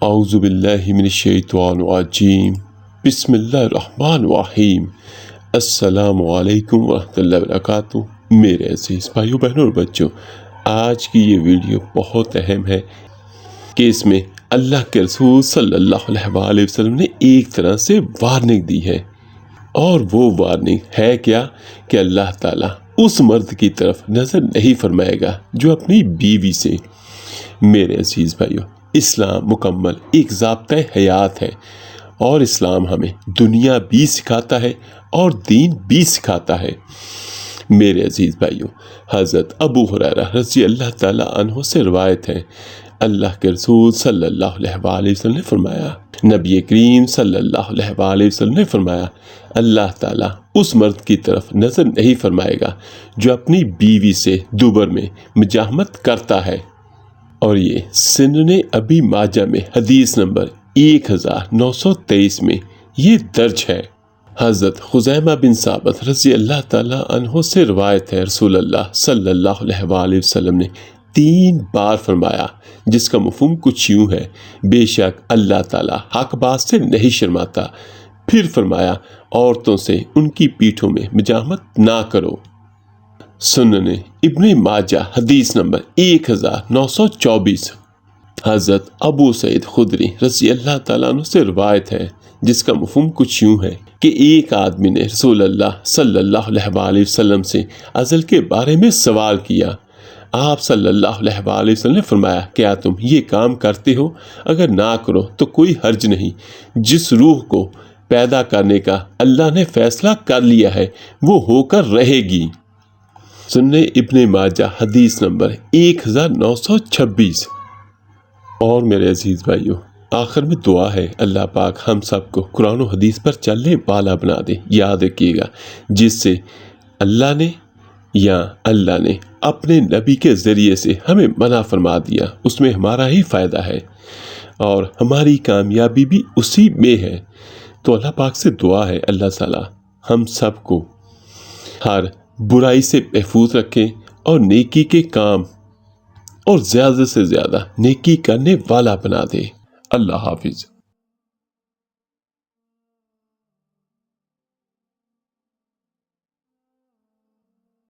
اعوذ باللہ من الشیطان الرجیم بسم اللہ الرحمن الرحیم السلام علیکم ورحمۃ اللہ وبرکاتہ۔ میرے عزیز بھائیوں بہنوں اور بچوں، آج کی یہ ویڈیو بہت اہم ہے کہ اس میں اللہ کے رسول صلی اللہ علیہ وآلہ وسلم نے ایک طرح سے وارننگ دی ہے، اور وہ وارننگ ہے کیا کہ اللہ تعالیٰ اس مرد کی طرف نظر نہیں فرمائے گا جو اپنی بیوی سے۔ میرے عزیز بھائیوں، اسلام مکمل ایک ضابطۂ حیات ہے، اور اسلام ہمیں دنیا بھی سکھاتا ہے اور دین بھی سکھاتا ہے۔ میرے عزیز بھائیوں، حضرت ابو ہریرہ رضی اللہ تعالیٰ عنہ سے روایت ہے، اللہ کے رسول صلی اللہ علیہ وآلہ وسلم نے فرمایا، نبی کریم صلی اللہ علیہ وآلہ وسلم نے فرمایا، اللہ تعالیٰ اس مرد کی طرف نظر نہیں فرمائے گا جو اپنی بیوی سے دوبر میں مجامت کرتا ہے۔ اور یہ سنن ابی ماجہ میں حدیث نمبر 1923 میں یہ درج ہے۔ حضرت خزیمہ بن ثابت رضی اللہ تعالیٰ عنہ سے روایت ہے، رسول اللہ صلی اللہ علیہ وآلہ وسلم نے 3 بار فرمایا، جس کا مفہوم کچھ یوں ہے، بے شک اللہ تعالیٰ حق بات سے نہیں شرماتا۔ پھر فرمایا، عورتوں سے ان کی پیٹھوں میں مجامت نہ کرو۔ سنن ابن ماجہ حدیث نمبر 1924۔ حضرت ابو سعید خدری رضی اللہ تعالیٰ عنہ سے روایت ہے، جس کا مفہوم کچھ یوں ہے کہ ایک آدمی نے رسول اللہ صلی اللہ علیہ وآلہ وسلم سے ازل کے بارے میں سوال کیا۔ آپ صلی اللہ علیہ وآلہ وسلم نے فرمایا، کیا تم یہ کام کرتے ہو؟ اگر نہ کرو تو کوئی حرج نہیں۔ جس روح کو پیدا کرنے کا اللہ نے فیصلہ کر لیا ہے وہ ہو کر رہے گی۔ سنن ابن ماجہ حدیث نمبر 1926۔ اور میرے عزیز بھائیوں، آخر میں دعا ہے، اللہ پاک ہم سب کو قرآن و حدیث پر چلنے والا بنا دے۔ یاد رکھیے گا، جس سے اللہ نے اپنے نبی کے ذریعے سے ہمیں منع فرما دیا، اس میں ہمارا ہی فائدہ ہے اور ہماری کامیابی بھی اسی میں ہے۔ تو اللہ پاک سے دعا ہے، اللہ تعالیٰ ہم سب کو ہر برائی سے محفوظ رکھیں اور نیکی کے کام اور زیادہ سے زیادہ نیکی کرنے والا بنا دے۔ اللہ حافظ۔